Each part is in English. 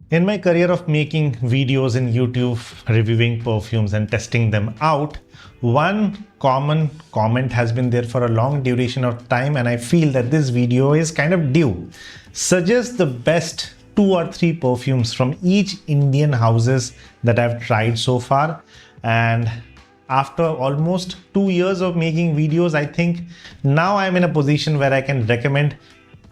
In my career of making videos in YouTube, reviewing perfumes and testing them out, one common comment has been there for a long duration of time, and I feel that this video is kind of due. Suggest the best 2 or 3 perfumes from each Indian houses that I've tried so far. And after almost 2 years of making videos, I think now I'm in a position where I can recommend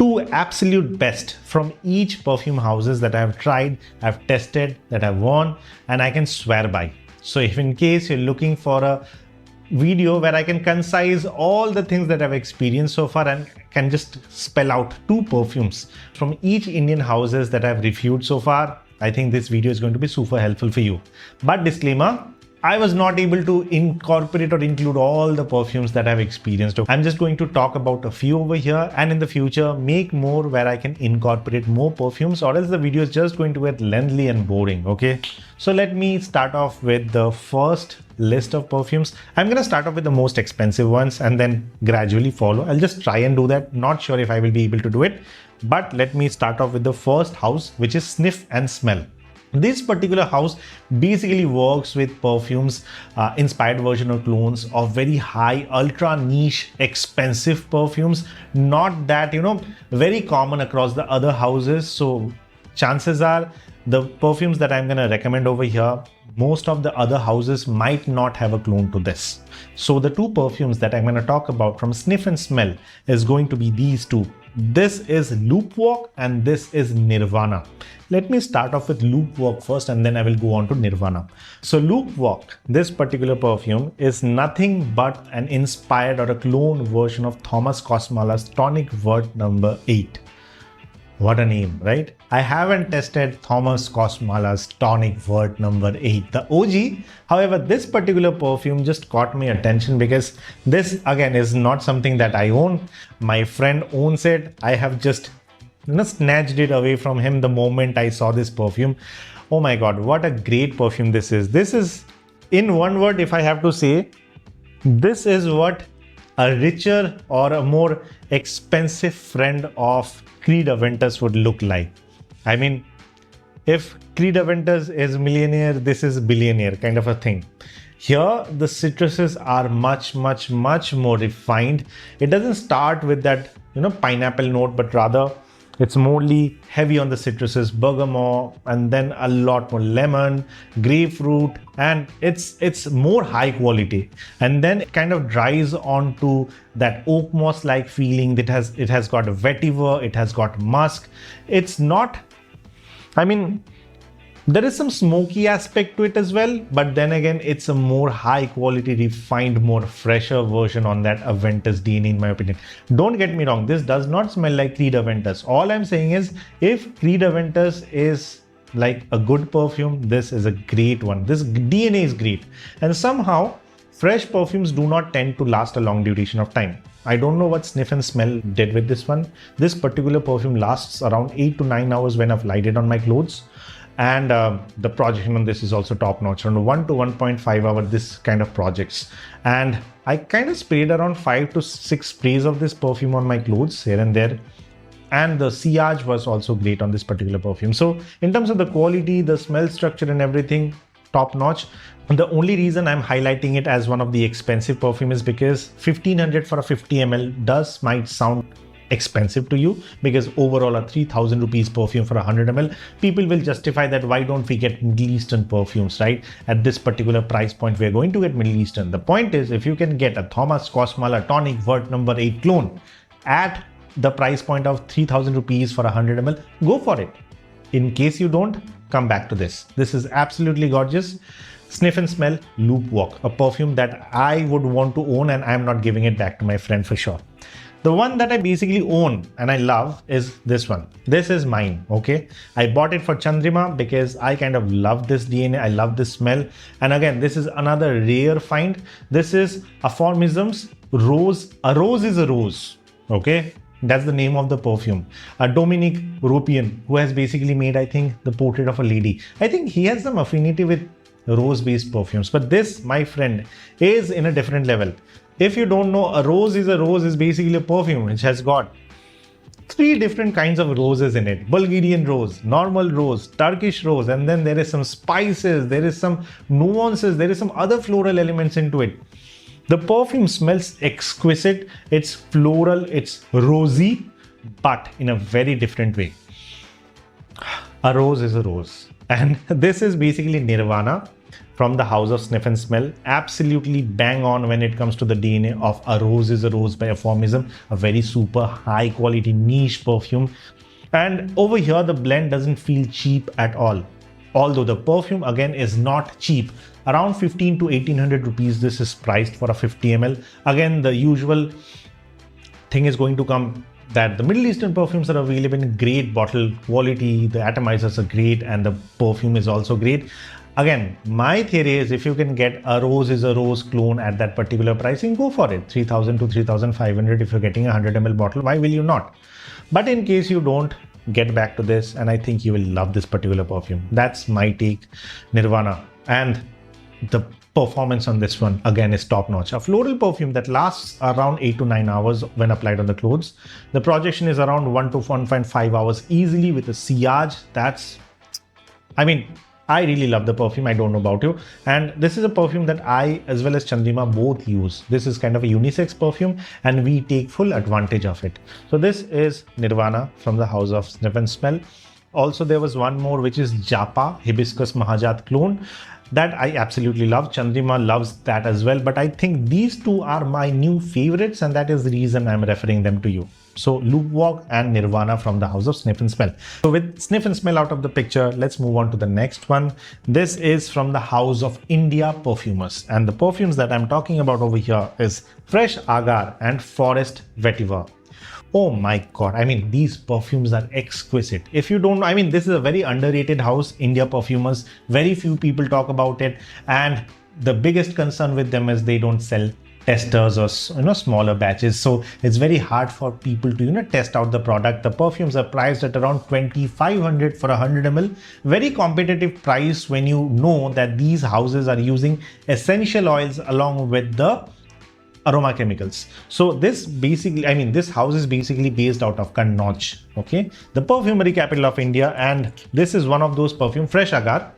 2 absolute best from each perfume houses that I've tried, I've tested, that I've worn, and I can swear by. So if in case you're looking for a video where I can concise all the things that I've experienced so far and can just spell out 2 perfumes from each Indian houses that I've reviewed so far, I think this video is going to be super helpful for you. But disclaimer, I was not able to incorporate or include all the perfumes that I've experienced. I'm just going to talk about a few over here, and in the future make more where I can incorporate more perfumes, or else the video is just going to get lengthy and boring. Okay, so let me start off with the first list of perfumes. I'm going to start off with the most expensive ones and then gradually follow. I'll just try and do that. Not sure if I will be able to do it, but let me start off with the first house, which is Sniff and Smell. This particular house basically works with perfumes, inspired version of clones of very high, ultra niche, expensive perfumes. Not that, very common across the other houses. So chances are the perfumes that I'm going to recommend over here, most of the other houses might not have a clone to this. So the 2 perfumes that I'm going to talk about from Sniff and Smell is going to be these 2. This is Loop Walk and this is Nirvana. Let me start off with Loop Walk first and then I will go on to Nirvana. So Loop Walk, this particular perfume is nothing but an inspired or a clone version of Thomas Kosmala's Tonic Wort number 8. What a name, right? I haven't tested Thomas Kosmala's Tonic Wort number 8, the OG. However, this particular perfume just caught my attention because this again is not something that I own. My friend owns it. I have just snatched it away from him the moment I saw this perfume. Oh my God, what a great perfume this is. This is, in one word, if I have to say, this is what a richer or a more expensive friend of Creed Aventus would look like. I mean, if Creed Aventus is millionaire, this is billionaire kind of a thing. Here, the citruses are much more refined. It doesn't start with that, pineapple note, but rather it's morely heavy on the citruses, bergamot, and then a lot more lemon, grapefruit, and it's more high quality. And then it kind of dries onto that oak moss like feeling. It has got vetiver, it has got musk. It's not, there is some smoky aspect to it as well, but then again, it's a more high quality, refined, more fresher version on that Aventus DNA in my opinion. Don't get me wrong, this does not smell like Creed Aventus. All I'm saying is, if Creed Aventus is like a good perfume, this is a great one. This DNA is great. And somehow, fresh perfumes do not tend to last a long duration of time. I don't know what Sniff and Smell did with this one. This particular perfume lasts around 8 to 9 hours when I've lighted on my clothes. And the projection on this is also top notch, around 1 to 1.5 hour, this kind of projects. And I kind of sprayed around 5 to 6 sprays of this perfume on my clothes here and there. And the sillage was also great on this particular perfume. So in terms of the quality, the smell structure and everything, top notch. And the only reason I'm highlighting it as one of the expensive perfume is because 1500 for a 50 ml might sound expensive to you, because overall a 3000 rupees perfume for 100 ml, people will justify that why don't we get Middle Eastern perfumes, right? At this particular price point, we're going to get Middle Eastern. The point is, if you can get a Thomas Kosmala Tonic Wort number 8 clone at the price point of 3000 rupees for 100 ml, go for it. In case you don't, come back to this. This is absolutely gorgeous. Sniff and Smell Loop Walk, a perfume that I would want to own, and I'm not giving it back to my friend for sure. The one that I basically own and I love is this one. This is mine, okay? I bought it for Chandrima because I kind of love this DNA. I love this smell. And again, this is another rare find. This is Aphorisms Rose. A rose is a rose, okay? That's the name of the perfume. Dominic European, who has basically made, I think, the portrait of a lady. I think he has some affinity with rose-based perfumes. But this, my friend, is in a different level. If you don't know, a rose is basically a perfume which has got three different kinds of roses in it: Bulgarian rose, normal rose, Turkish rose, and then there is some spices, there is some nuances, there is some other floral elements into it. The perfume smells exquisite, it's floral, it's rosy, but in a very different way. A rose is a rose. And this is basically Nirvana from the house of Sniff and Smell. Absolutely bang on when it comes to the DNA of A Rose is a Rose by Euphemism, a very super high quality niche perfume. And over here, the blend doesn't feel cheap at all. Although the perfume again is not cheap. Around 15 to 1800 rupees this is priced for a 50 ml. Again, the usual thing is going to come that the Middle Eastern perfumes are available in great bottle quality, the atomizers are great, and the perfume is also great. Again, my theory is if you can get A Rose is a Rose clone at that particular pricing, go for it. 3000 to 3500 if you're getting a 100 ml bottle, why will you not? But in case you don't, get back to this and I think you will love this particular perfume. That's my take. Nirvana. And the performance on this one again is top notch. A floral perfume that lasts around 8 to 9 hours when applied on the clothes. The projection is around 1 to 1.5 hours easily with a sillage. I really love the perfume. I don't know about you. And this is a perfume that I as well as Chandrima both use. This is kind of a unisex perfume and we take full advantage of it. So this is Nirvana from the house of Sniff and Smell. Also, there was one more which is Japa Hibiscus Mahajat clone that I absolutely love. Chandrima loves that as well. But I think these two are my new favorites and that is the reason I'm referring them to you. So Loop Walk and Nirvana from the house of Sniff and Smell. So with Sniff and Smell out of the picture, let's move on to the next one. This is from the house of India Perfumers. And the perfumes that I'm talking about over here is Fresh Agar and Forest Vetiver. Oh my God. These perfumes are exquisite. If you don't know, this is a very underrated house, India Perfumers. Very few people talk about it. And the biggest concern with them is they don't sell testers or smaller batches, so it's very hard for people to test out the product. The perfumes are priced at around 2500 for 100 ml. Very competitive price when you know that these houses are using essential oils along with the aroma chemicals. So this basically, this house is basically based out of Kannauj, okay, the perfumery capital of India. And this is one of those perfume, Fresh Agar.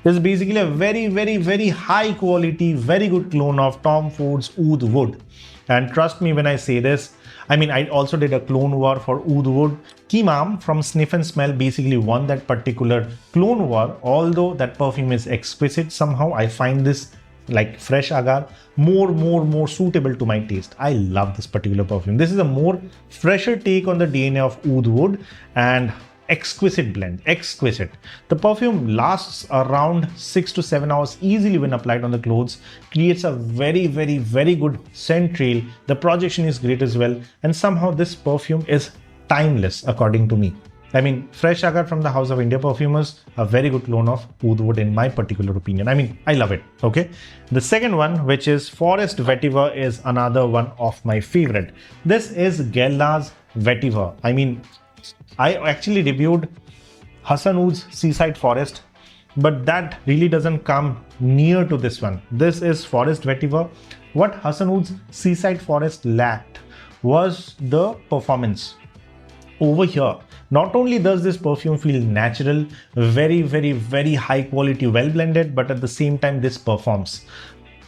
This is basically a very high quality, very good clone of Tom Ford's Oud Wood. And trust me when I say this, I also did a clone war for Oud Wood. Qamar from Sniff and Smell basically won that particular clone war. Although that perfume is exquisite, somehow I find this like Fresh Agar more suitable to my taste. I love this particular perfume. This is a more fresher take on the DNA of Oud Wood and exquisite blend, exquisite. The perfume lasts around 6 to 7 hours easily when applied on the clothes, creates a very good scent trail. The projection is great as well. And somehow this perfume is timeless according to me. Fresh Agar from the house of India Perfumers, a very good clone of Oud Wood in my particular opinion. I love it, okay? The second one, which is Forest Vetiver, is another one of my favorite. This is Guerlain's Vetiver. I actually reviewed Hassan Oud's Seaside Forest, but that really doesn't come near to this one. This is Forest Vetiver. What Hassan Oud's Seaside Forest lacked was the performance. Over here, not only does this perfume feel natural, very high quality, well blended, but at the same time this performs.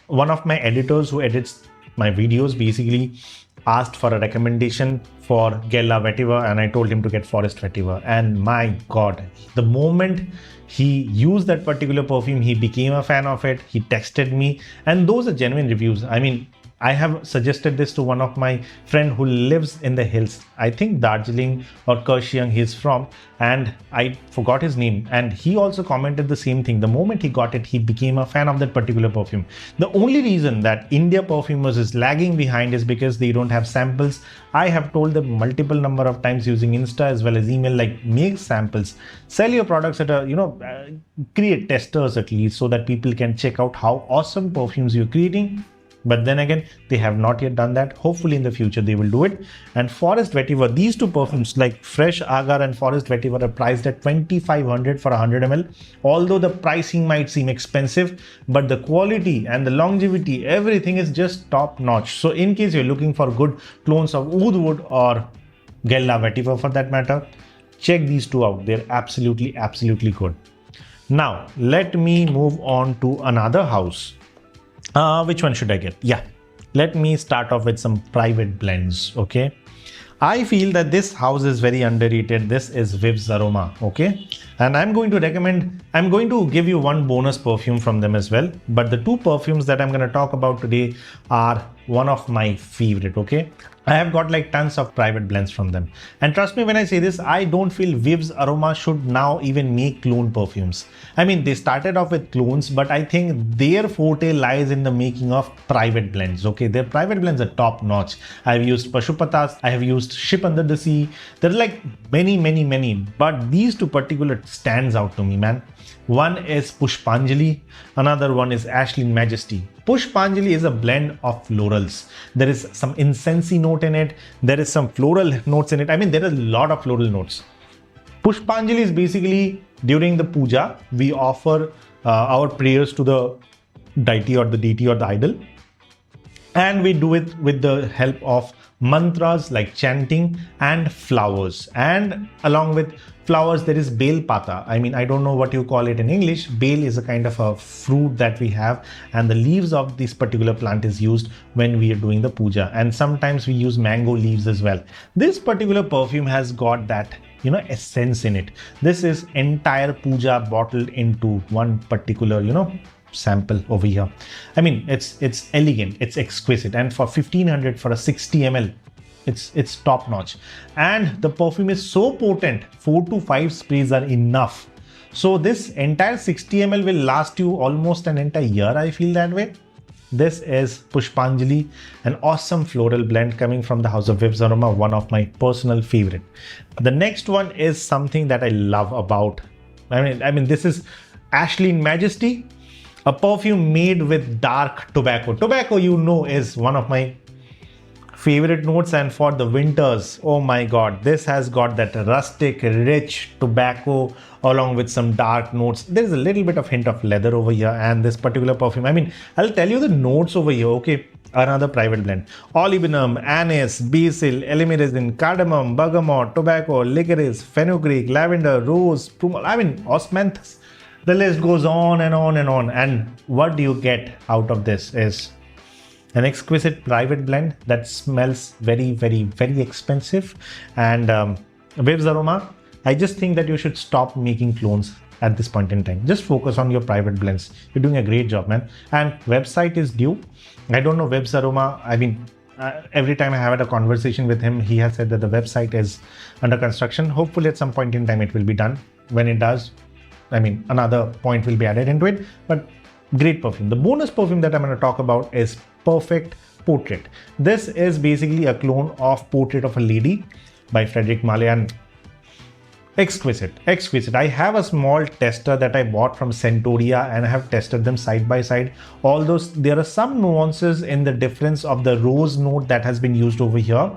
One of my editors who edits my videos basically asked for a recommendation for Guerlain Vetiver and I told him to get Forest Vetiver. And my God, the moment he used that particular perfume, he became a fan of it. He texted me and those are genuine reviews. I have suggested this to one of my friend who lives in the hills. I think Darjeeling or Kaohsiung he's from, and I forgot his name. And he also commented the same thing. The moment he got it, he became a fan of that particular perfume. The only reason that India Perfumers is lagging behind is because they don't have samples. I have told them multiple number of times using Insta as well as email, like make samples, sell your products at a, create testers at least so that people can check out how awesome perfumes you're creating. But then again, they have not yet done that. Hopefully in the future they will do it. And Forest Vetiver, these two perfumes like Fresh Agar and Forest Vetiver are priced at 2500 for 100 ml. Although the pricing might seem expensive, but the quality and the longevity, everything is just top notch. So in case you're looking for good clones of Oud Wood or Gella Vetiver for that matter. Check these two out. They're absolutely good. Now, let me move on to another house. Which one should I get? Yeah, let me start off with some private blends, okay? I feel that this house is very underrated. This is Vivs Aroma, okay? And I'm going to give you one bonus perfume from them as well. But the two perfumes that I'm going to talk about today are one of my favorite, okay? I have got like tons of private blends from them. And trust me when I say this, I don't feel Vivs Aroma should now even make clone perfumes. I mean, they started off with clones, but I think their forte lies in the making of private blends, okay? Their private blends are top notch. I've used Pashupatas, I have used Ship Under the Sea. There are like many, but these two particular stands out to me, man. One is Pushpanjali, another one is Ashleen Majesty. Pushpanjali is a blend of florals. There is some incensey note in it. There is some floral notes in it. I mean, there are a lot of floral notes. Pushpanjali is basically during the puja, we offer our prayers to the deity or the idol. And we do it with the help of mantras like chanting and flowers. And along with flowers, there is bel pata. I mean, I don't know what you call it in English. Bel is a kind of a fruit that we have, and the leaves of this particular plant is used when we are doing the puja. And sometimes we use mango leaves as well. This particular perfume has got that, you know, essence in it. This is entire puja bottled into one particular, sample over here. I mean, it's elegant, it's exquisite, and for 1500 for a 60 ml, it's top notch. And the perfume is so potent, 4 to 5 sprays are enough. So this entire 60 ml will last you almost an entire year, I feel that way. This is Pushpanjali, an awesome floral blend coming from the house of Vivs Aroma, one of my personal favorite. The next one is something that I love about, I mean this is Ashleen Majesty, a perfume made with dark tobacco. Tobacco, is one of my favorite notes, and for the winters, oh my god, this has got that rustic, rich tobacco along with some dark notes. There is a little bit of hint of leather over here, and this particular perfume, I mean, I'll tell you the notes over here, okay? Another private blend. Olibanum, anise, basil, elemiresin, cardamom, bergamot, tobacco, licorice, fenugreek, lavender, rose, I mean, osmanthus. The list goes on and on and on. And what do you get out of this is an exquisite private blend that smells very expensive. And Vivs Aroma, I just think that you should stop making clones at this point in time. Just focus on your private blends. You're doing a great job, man. And website is due. I don't know Vivs Aroma. I mean, every time I have had a conversation with him, he has said that the website is under construction. Hopefully at some point in time it will be done. When it does, I mean, another point will be added into it, but great perfume. The bonus perfume that I'm going to talk about is Perfect Portrait. This is basically a clone of Portrait of a Lady by Frederic Malle, and exquisite. I have a small tester that I bought from Centauria, and I have tested them side by side. Although there are some nuances in the difference of the rose note that has been used over here.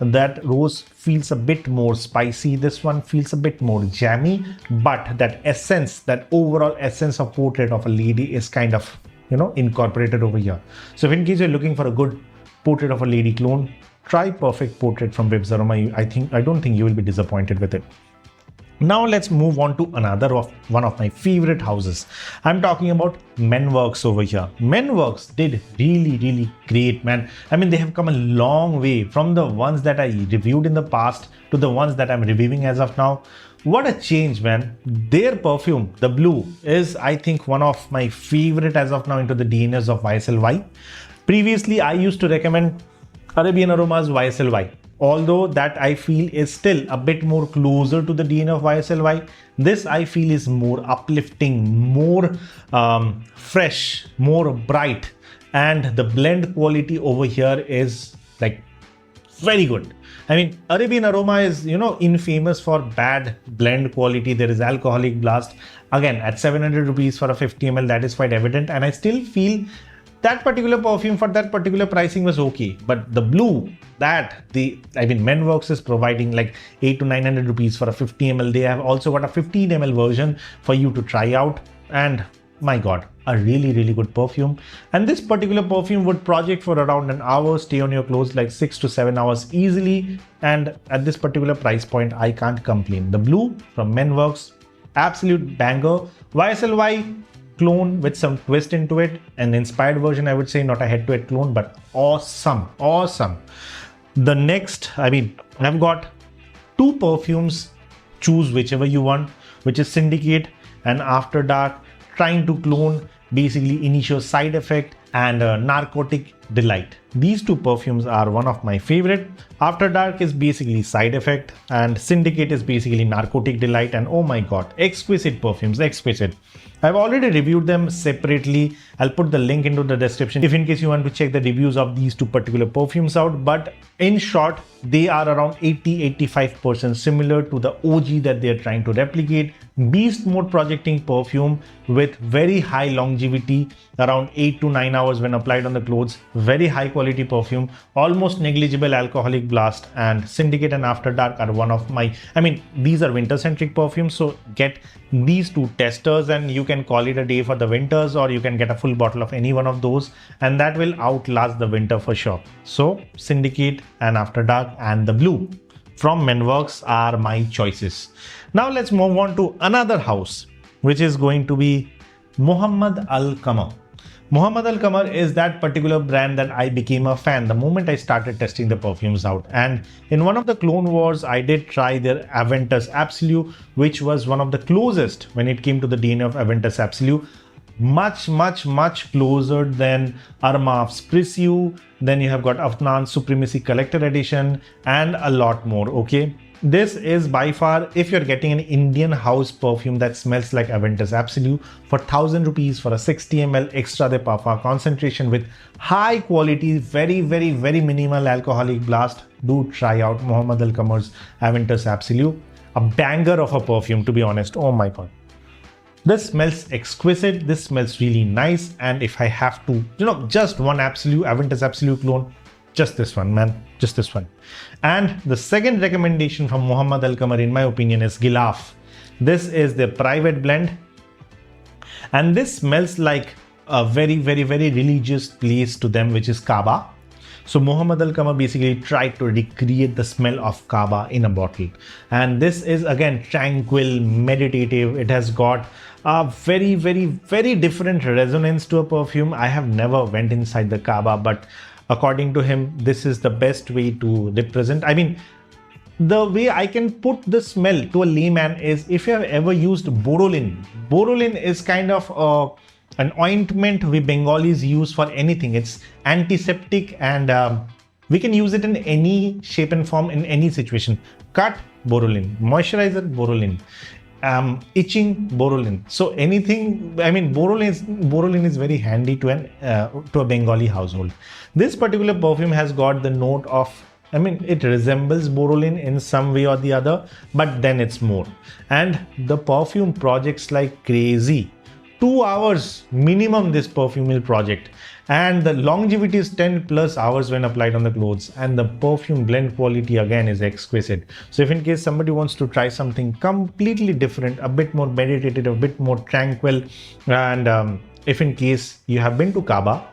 That rose feels a bit more spicy. This one feels a bit more jammy, but that essence, that overall essence of Portrait of a Lady is kind of, incorporated over here. So if in case you're looking for a good Portrait of a Lady clone, try Perfect Portrait from Vivs Aroma. I don't think you will be disappointed with it. Now let's move on to one of my favorite houses. I'm talking about Menworks over here. Menworks did really great, man. I mean, they have come a long way from the ones that I reviewed in the past to the ones that I'm reviewing as of now. What a change, man. Their perfume, the blue, is I think one of my favorite as of now into the DNS of YSLY. Previously, I used to recommend Arabian Aroma's YSLY. Although that I feel is still a bit more closer to the DNA of YSLY, this I feel is more uplifting, more fresh, more bright, and the blend quality over here is like very good. I mean, Arabian Aroma is, infamous for bad blend quality. There is alcoholic blast. Menworks at 700 rupees for a 50 ml, that is quite evident, and I still feel that particular perfume for that particular pricing was okay. But the blue, Menworks is providing like 800 to 900 rupees for a 50 ml. They have also got a 15 ml version for you to try out. And my god, a really good perfume. And this particular perfume would project for around an hour, stay on your clothes like 6 to 7 hours easily, and at this particular price point I can't complain. The blue from Menworks, absolute banger. YSLY clone with some twist into it, an inspired version, I would say, not a head-to-head clone, but awesome. The next, I've got two perfumes, choose whichever you want, which is Syndicate and After Dark, trying to clone basically initial side effect and narcotic delight. These two perfumes are one of my favorite. After Dark is basically side effect and Syndicate is basically narcotic delight, and oh my god, exquisite perfumes, exquisite. I've already reviewed them separately. I'll put the link into the description if in case you want to check the reviews of these two particular perfumes out. But in short, they are around 80-85% similar to the OG that they're trying to replicate. Beast mode projecting perfume with very high longevity, around 8 to 9 hours when applied on the clothes. Very high quality perfume, almost negligible alcoholic blast. And Syndicate and After Dark are one of my, these are winter centric perfumes, so get these two testers and you can call it a day for the winters, or you can get a full bottle of any one of those and that will outlast the winter for sure. So Syndicate and After Dark and the blue from Menworks are my choices. Now let's move on to another house, which is going to be Muhammad Al Qamar. Muhammad Al Qamar is that particular brand that I became a fan the moment I started testing the perfumes out. And in one of the Clone Wars, I did try their Aventus Absolute, which was one of the closest when it came to the DNA of Aventus Absolute. Much closer than Armaf's Precieux. Then you have got Afnan Supremacy Collector Edition and a lot more, okay? This is by far, if you're getting an Indian house perfume that smells like Aventus Absolute for 1000 rupees for a 60 ml extra de parfum concentration with high quality, very minimal alcoholic blast, do try out Muhammad Al Qamar's Aventus Absolute. A banger of a perfume, to be honest. Oh my god. This smells exquisite, this smells really nice, and if I have to, just one Aventus Absolute clone, just this one, man, just this one. And the second recommendation from Muhammad Al Qamar, in my opinion, is Gilaf. This is their private blend, and this smells like a very religious place to them, which is Kaaba. So Muhammad Al Qamar basically tried to recreate the smell of Kaaba in a bottle. And this is again tranquil, meditative. It has got a very different resonance to a perfume. I have never went inside the Kaaba, but according to him, this is the best way to represent. The way I can put the smell to a layman is if you have ever used Borolin. Borolin is kind of an ointment we Bengalis use for anything. It's antiseptic and we can use it in any shape and form in any situation. Cut, Borolin. Moisturizer, Borolin. Itching, Borolin. So anything, Borolin is very handy to a Bengali household. This particular perfume has got the note of, it resembles Borolin in some way or the other, but then it's more. And the perfume projects like crazy. 2 hours minimum this perfume will project, and the longevity is 10+ hours when applied on the clothes, and the perfume blend quality again is exquisite. So if in case somebody wants to try something completely different, a bit more meditative, a bit more tranquil, and if in case you have been to Kaaba,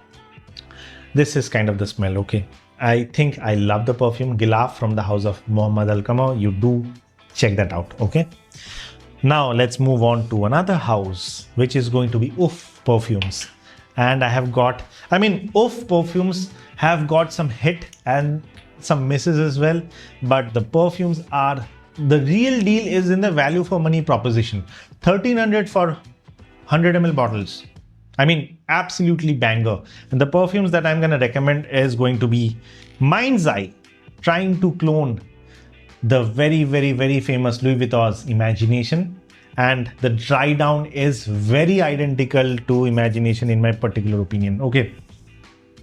this is kind of the smell, okay? I think I love the perfume Gilaf from the house of Muhammad Al Qamar. You do check that out, okay? Now let's move on to another house, which is going to be Uff Perfumes. And I have got, Uff Perfumes have got some hit and some misses as well, but the perfumes are, the real deal is in the value for money proposition. 1300 for 100 ml bottles. Absolutely banger. And the perfumes that I'm going to recommend is going to be Mind's Eye, trying to clone the very famous Louis Vuitton's Imagination, and the dry down is very identical to Imagination in my particular opinion, okay?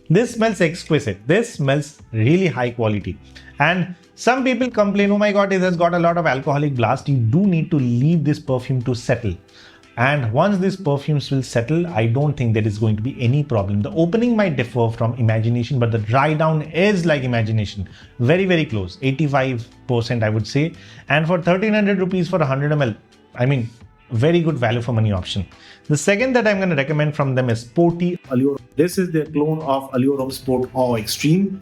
This smells exquisite. This smells really high quality. And some people complain, oh my god, it has got a lot of alcoholic blast. You do need to leave this perfume to settle. And once these perfumes will settle, I don't think there is going to be any problem. The opening might differ from Imagination, but the dry down is like Imagination. Very close, 85% I would say. And for 1300 rupees for 100 ml, very good value for money option. The second that I'm going to recommend from them is Sporty Allure. This is their clone of Allure Sport Awe Extreme.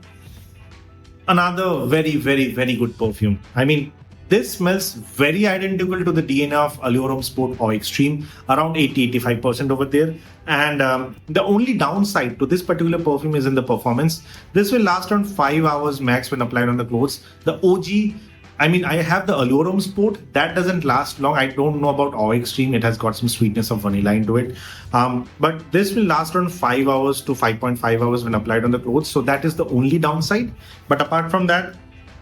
Another very, very, very good perfume. I mean, this smells very identical to the DNA of Allure Sport Awe Extreme, around 80-85% over there. And the only downside to this particular perfume is in the performance. This will last around 5 hours max when applied on the clothes. The OG, I mean, I have the Allure Sport. That doesn't last long. I don't know about Awe Extreme. It has got some sweetness of vanilla into it. But this will last around 5 hours to 5.5 hours when applied on the clothes. So that is the only downside. But apart from that,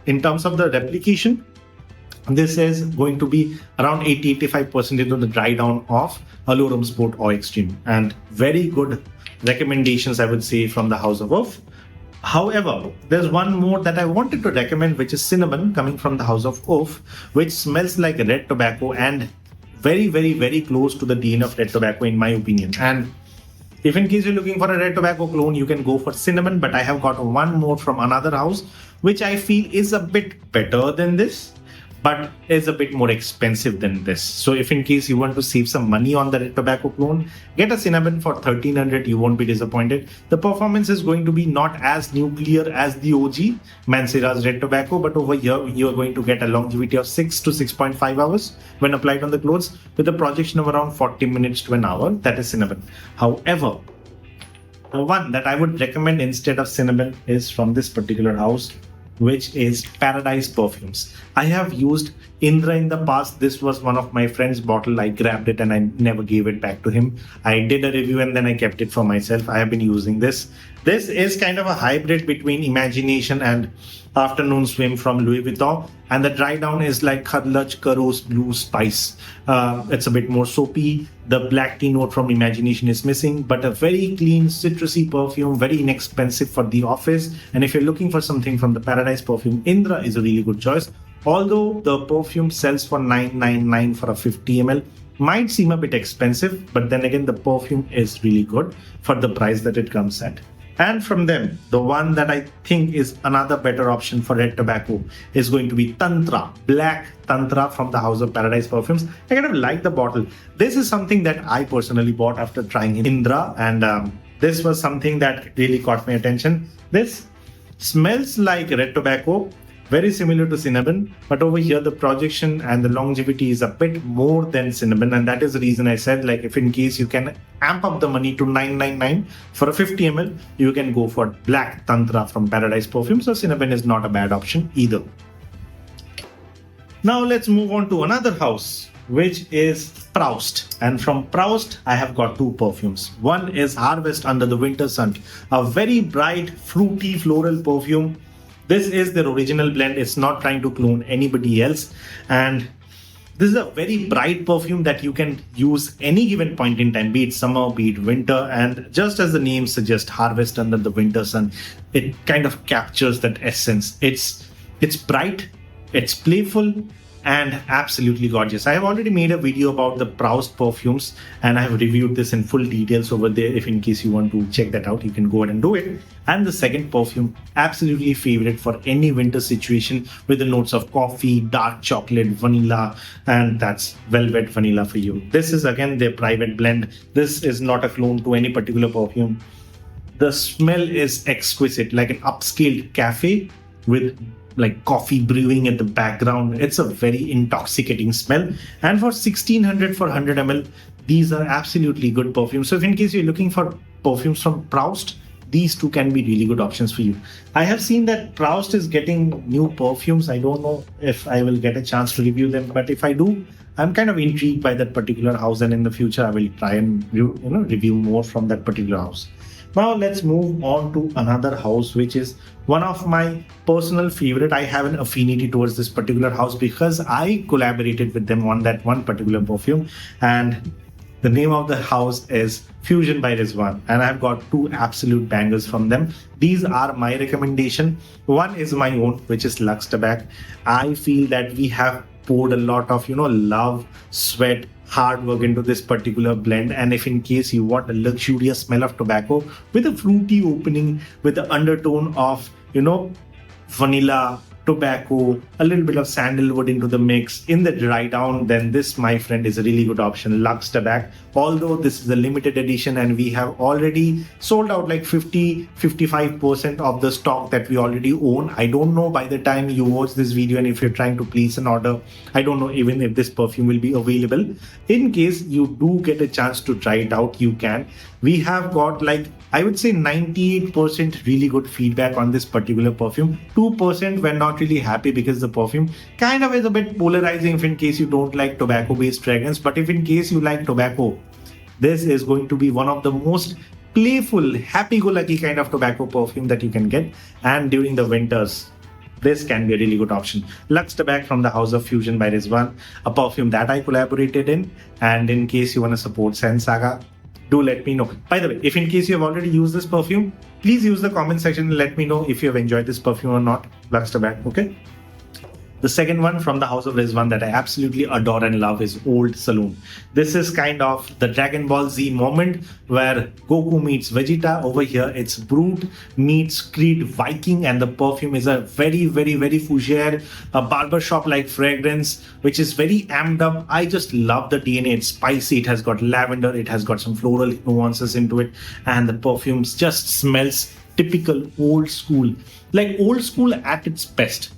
in terms of the replication, this is going to be around 80-85% into the dry down of Allure Sport Awe Extreme. And very good recommendations, I would say, from the House of Uff. However, there's one more that I wanted to recommend, which is Cinnamon, coming from the House of Uff, which smells like red tobacco and very, very, very close to the DNA of red tobacco, in my opinion. And if in case you're looking for a red tobacco clone, you can go for Cinnamon, but I have got one more from another house, which I feel is a bit better than this, but is a bit more expensive than this. So if in case you want to save some money on the red tobacco clone, get a Cinnamon for 1300, you won't be disappointed. The performance is going to be not as nuclear as the OG Mancera's red tobacco, but over here you are going to get a longevity of 6 to 6.5 hours when applied on the clothes, with a projection of around 40 minutes to an hour. That is Cinnamon. However, the one that I would recommend instead of Cinnamon is from this particular house, which is Paradyse Perfumes. I have used Indra in the past. This was one of my friend's bottle. I grabbed it and I never gave it back to him. I did a review and then I kept it for myself. I have been using this. This is kind of a hybrid between Imagination and Afternoon Swim from Louis Vuitton, and the dry down is like Khadlaj Karo's Blue Spice. It's a bit more soapy. The black tea note from Imagination is missing, but a very clean citrusy perfume, very inexpensive for the office. And if you're looking for something from the Paradyse Perfume, Indra is a really good choice. Although the perfume sells for $9.99 for a 50 ml, might seem a bit expensive, but then again, the perfume is really good for the price that it comes at. And from them, the one that I think is another better option for red tobacco is going to be Tantra, Black Tantra from the House of Paradyse Perfumes. I kind of like the bottle. This is something that I personally bought after trying Indra, and this was something that really caught my attention. This smells like red tobacco, very similar to Cinnamon, but over here the projection and the longevity is a bit more than Cinnamon, and that is the reason I said, like, if in case you can amp up the money to $9.99 for a 50 ml, you can go for Black Tantra from Paradyse Perfume. So Cinnamon is not a bad option either. Now let's move on to another house, which is Proust. And from Proust, I have got two perfumes. One is Harvest Under the Winter Sun, a very bright, fruity, floral perfume. This is their original blend. It's not trying to clone anybody else. And this is a very bright perfume that you can use any given point in time, be it summer, be it winter. And just as the name suggests, Harvest Under the Winter Sun, it kind of captures that essence. It's bright, it's playful, and absolutely gorgeous. I have already made a video about the Proust perfumes, and I have reviewed this in full details over there. If in case you want to check that out, you can go ahead and do it. And the second perfume, absolutely favorite for any winter situation, with the notes of coffee, dark chocolate, vanilla, and that's velvet vanilla for you. This is again their private blend. This is not a clone to any particular perfume. The smell is exquisite, like an upscaled cafe with like coffee brewing at the background. It's a very intoxicating smell. And for 1600 for 100 ml, these are absolutely good perfumes. So if in case you're looking for perfumes from Proust, these two can be really good options for you. I have seen that Proust is getting new perfumes. I don't know if I will get a chance to review them, but if I do, I'm kind of intrigued by that particular house, and in the future I will try and review more from that particular house. Now let's move on to another house, which is one of my personal favorite. I have an affinity towards this particular house because I collaborated with them on that one particular perfume, and the name of the house is Fusion by Rizwan, and I've got two absolute bangers from them. These are my recommendation. One is my own, which is Lux Tobacco. I feel that we have poured a lot of love, sweat, hard work into this particular blend, and if in case you want a luxurious smell of tobacco with a fruity opening with the undertone of vanilla, tobacco, a little bit of sandalwood into the mix in the dry down, then this, my friend, is a really good option. Lux Tobacco. Although this is a limited edition and we have already sold out like 50-55% of the stock that we already own. I don't know by the time you watch this video and if you're trying to place an order, I don't know even if this perfume will be available. In case you do get a chance to try it out, you can. We have got like, I would say 98% really good feedback on this particular perfume. 2% we're not really happy because the perfume kind of is a bit polarizing if in case you don't like tobacco based fragrance. But if in case you like tobacco, this is going to be one of the most playful, happy-go-lucky kind of tobacco perfume that you can get. And during the winters, this can be a really good option. Lux Tobacco from the House of Fusion by Rizwan, a perfume that I collaborated in. And in case you want to support Saga, do let me know. By the way, if in case you have already used this perfume, please use the comment section and let me know if you have enjoyed this perfume or not. Lux Tobacco, okay? The second one from the House of Rizwan that I absolutely adore and love is Old Saloon. This is kind of the Dragon Ball Z moment where Goku meets Vegeta. Over here, it's Brute meets Creed Viking, and the perfume is a very, very, very fougere, a barbershop-like fragrance, which is very amped up. I just love the DNA. It's spicy. It has got lavender. It has got some floral nuances into it, and the perfume just smells typical old school, like old school at its best.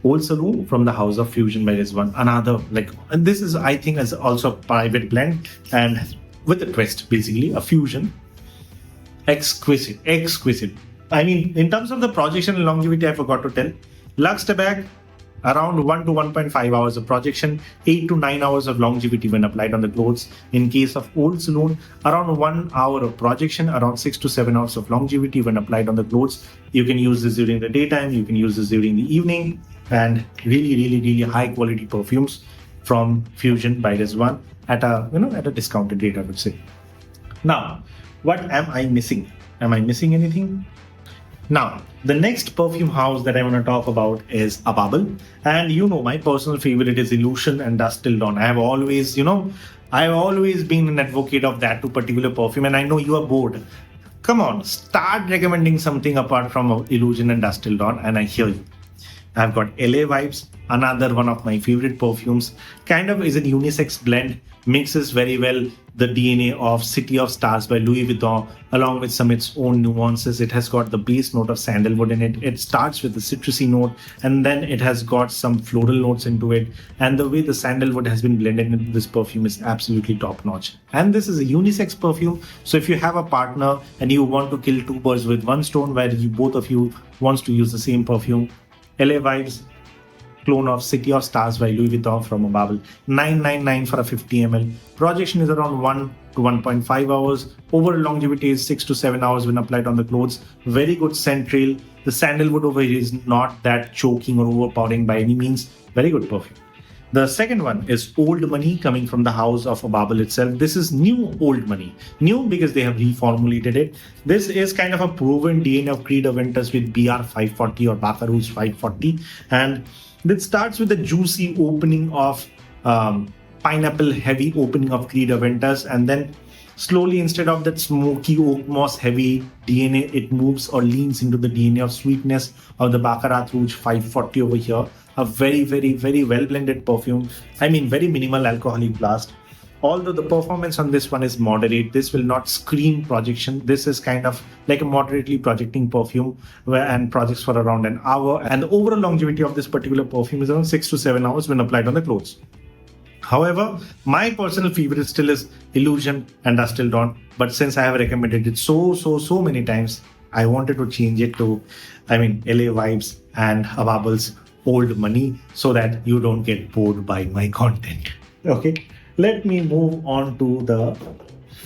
Old Saloon from the House of Fusion by Rizwan. Another and this is, I think, is also a private blend and with a twist, basically a fusion. Exquisite. I mean, in terms of the projection and longevity, I forgot to tell. Lux Tobacco, around 1 to 1.5 hours of projection, 8 to 9 hours of longevity when applied on the clothes. In case of Old Saloon, around 1 hour of projection, around 6 to 7 hours of longevity when applied on the clothes. You can use this during the daytime, you can use this during the evening, and really high quality perfumes from Fusion by Rizwan at a discounted rate, I would say. Now, what am I missing? Am I missing anything? Now, the next perfume house that I want to talk about is Ababel. And my personal favorite is Illusion and Dust Till Dawn. I've always been an advocate of that two particular perfume, and I know you are bored. Come on, start recommending something apart from Illusion and Dust Till Dawn, and I hear you. I've got LA Vibes, another one of my favorite perfumes. Kind of is a unisex blend, mixes very well the DNA of City of Stars by Louis Vuitton along with some its own nuances. It has got the base note of sandalwood in it. It starts with the citrusy note and then it has got some floral notes into it. And the way the sandalwood has been blended into this perfume is absolutely top notch. And this is a unisex perfume. So if you have a partner and you want to kill two birds with one stone, where both of you wants to use the same perfume, LA Vibes, clone of City of Stars by Louis Vuitton from Ababel, $9.99 for a 50 ml. Projection is around 1 to 1.5 hours. Overall longevity is 6 to 7 hours when applied on the clothes. Very good scent trail. The sandalwood over here is not that choking or overpowering by any means. Very good perfume. The second one is Old Money, coming from the house of Ababel itself. This is new Old Money. New because they have reformulated it. This is kind of a proven DNA of Creed Aventus with BR 540 or Baccarat 540. And it starts with the juicy opening of pineapple heavy opening of Creed Aventus, and then slowly, instead of that smoky oak moss heavy DNA, it moves or leans into the DNA of sweetness of the Baccarat Rouge 540 over here. A very, very, very well blended perfume. I mean, very minimal alcoholic blast. Although the performance on this one is moderate, this will not scream projection. This is kind of like a moderately projecting perfume and projects for around an hour. And the overall longevity of this particular perfume is around 6 to 7 hours when applied on the clothes. However, my personal favorite still is Illusion and Dust Till Dawn. But since I have recommended it so many times, I wanted to change it to, LA Vibes and Ababel's Old Money, so that you don't get bored by my content. Okay, let me move on to the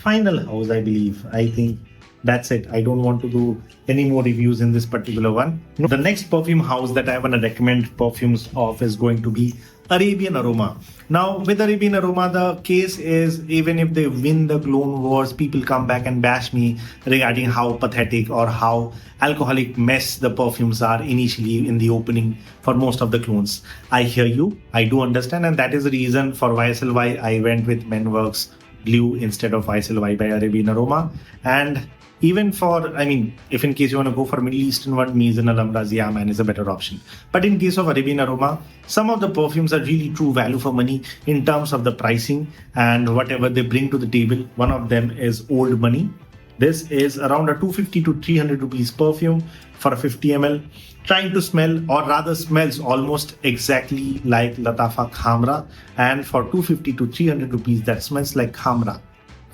final house. I believe I think that's it. I don't want to do any more reviews in this particular one. The next perfume house that I want to recommend perfumes of is going to be Arabian Aroma. Now, with Arabian Aroma, the case is, even if they win the clone wars, people come back and bash me regarding how pathetic or how alcoholic mess the perfumes are initially in the opening for most of the clones. I hear you, I do understand, and that is the reason for YSLY I went with Menworks Blue instead of YSLY by Arabian Aroma. And Even for, I mean, if in case you want to go for Middle Eastern one, Mies and Alhambras, yeah, man, is a better option. But in case of Arabian Aroma, some of the perfumes are really true value for money in terms of the pricing and whatever they bring to the table. One of them is old money. This is around a 250 to 300 rupees perfume for a 50 ml, trying to smell, or rather smells almost exactly like Latafa Khamra, and for 250 to 300 rupees that smells like Khamra.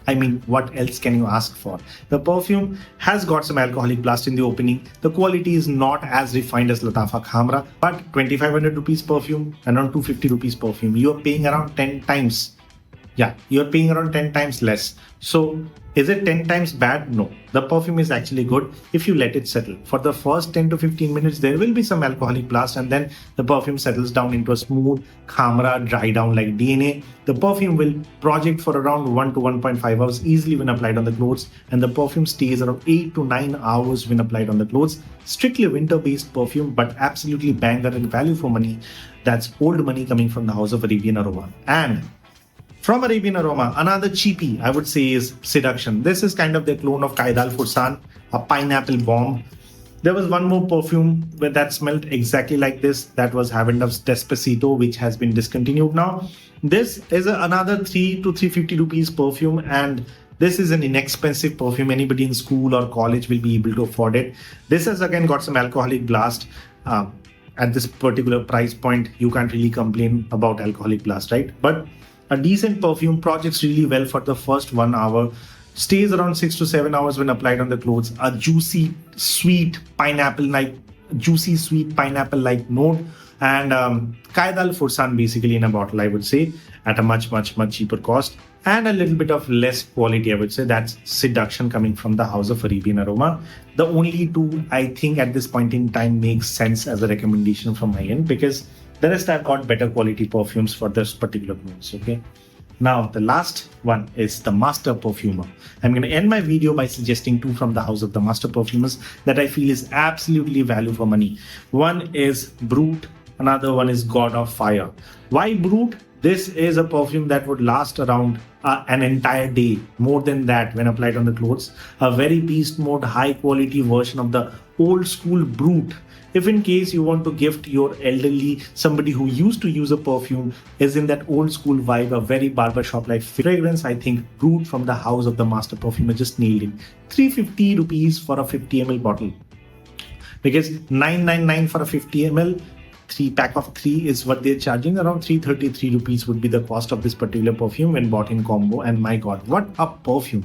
I mean, what else can you ask for? The perfume has got some alcoholic blast in the opening. The quality is not as refined as Latafa Khamra, but 2500 rupees perfume, around 250 rupees perfume, you're paying around 10 times. Yeah, you're paying around 10 times less. So is it 10 times bad? No. The perfume is actually good if you let it settle. For the first 10 to 15 minutes, there will be some alcoholic blast, and then the perfume settles down into a smooth, Khamra, dry down like DNA. The perfume will project for around 1 to 1.5 hours easily when applied on the clothes, and the perfume stays around 8 to 9 hours when applied on the clothes. Strictly winter-based perfume, but absolutely banger and value for money. That's old money coming from the house of Arabian Aroma. And from Arabian Aroma, another cheapie, I would say, is Seduction. This is kind of the clone of Qaid Al Fursan, a pineapple bomb. There was one more perfume that smelled exactly like this. That was Havendov's Despacito, which has been discontinued now. This is another 3 to 350 rupees perfume, and this is an inexpensive perfume. Anybody in school or college will be able to afford it. This has again got some alcoholic blast. At this particular price point, you can't really complain about alcoholic blast, right? But a decent perfume projects really well for the first 1 hour, stays around 6 to 7 hours when applied on the clothes. A juicy, sweet pineapple-like note, and Qaid Al Fursan basically in a bottle, I would say, at a much cheaper cost, and a little bit of less quality, I would say. That's Seduction coming from the house of Arabian Aroma. The only two I think at this point in time makes sense as a recommendation from my end, because the rest I've got better quality perfumes for this particular notes. Okay. Now the last one is the Master Perfumer. I'm going to end my video by suggesting two from the house of the Master Perfumers that I feel is absolutely value for money. One is Brut, another one is God of Fire. Why Brut? This is a perfume that would last around an entire day, more than that when applied on the clothes. A very beast mode, high quality version of the old school Brut. If in case you want to gift your elderly, somebody who used to use a perfume, is in that old school vibe, a very barbershop like fragrance, I think Brut from the house of the Master Perfumer just nailed it. 350 rupees for a 50 ml bottle. Because 999 for a 50 ml, 3-pack of 3 is what they're charging. Around 333 rupees would be the cost of this particular perfume when bought in combo. And my god, what a perfume!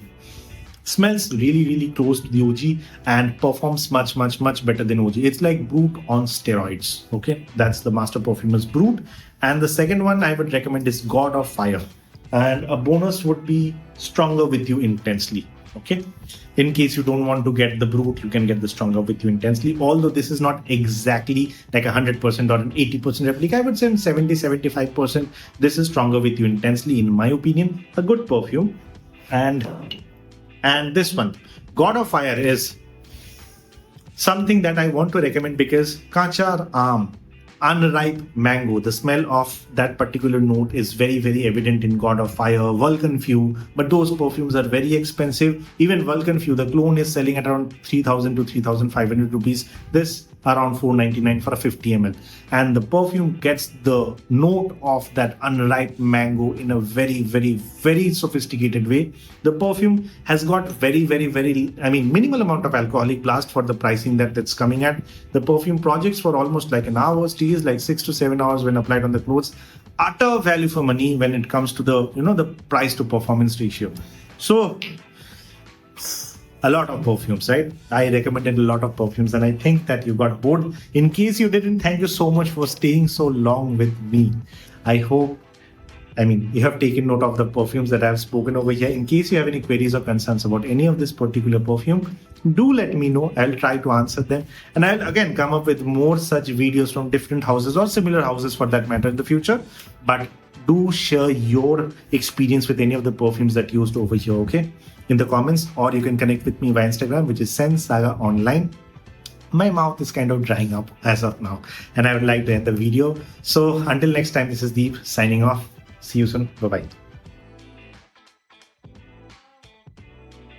Smells really close to the OG and performs much better than OG. It's like Brut on steroids. Okay, that's the Master Perfumer's Brut. And the second one I would recommend is God of Fire. And a bonus would be Stronger With You Intensely. Okay, in case you don't want to get the Brut, you can get the Stronger With You Intensely. Although this is not exactly like 100% or an 80% replica, I would say 70-75%. This is Stronger With You Intensely, in my opinion, a good perfume. And this one, God of Fire, is something that I want to recommend because Kachar Aam, unripe mango, the smell of that particular note is very evident in God of Fire, Vulcan Few, but those perfumes are very expensive. Even Vulcan Few, the clone, is selling at around 3,000 to 3,500 rupees. This around 499 for a 50 ml. And the perfume gets the note of that unripe mango in a very sophisticated way. The perfume has got very minimal amount of alcoholic blast for the pricing that it's coming at. The perfume projects for almost like an hour, stays like 6 to 7 hours when applied on the clothes. Utter value for money when it comes to the the price to performance ratio. So a lot of perfumes, right? I recommended a lot of perfumes and I think that you got bored. In case you didn't, thank you so much for staying so long with me. I hope, you have taken note of the perfumes that I have spoken over here. In case you have any queries or concerns about any of this particular perfume, do let me know. I'll try to answer them. And I'll again come up with more such videos from different houses or similar houses for that matter in the future. But do share your experience with any of the perfumes that you used over here, okay? In the comments, or you can connect with me via Instagram, which is Saga Online. My mouth is kind of drying up as of now, and I would like to end the video. So until next time, this is Deep signing off. See you soon. Bye-bye.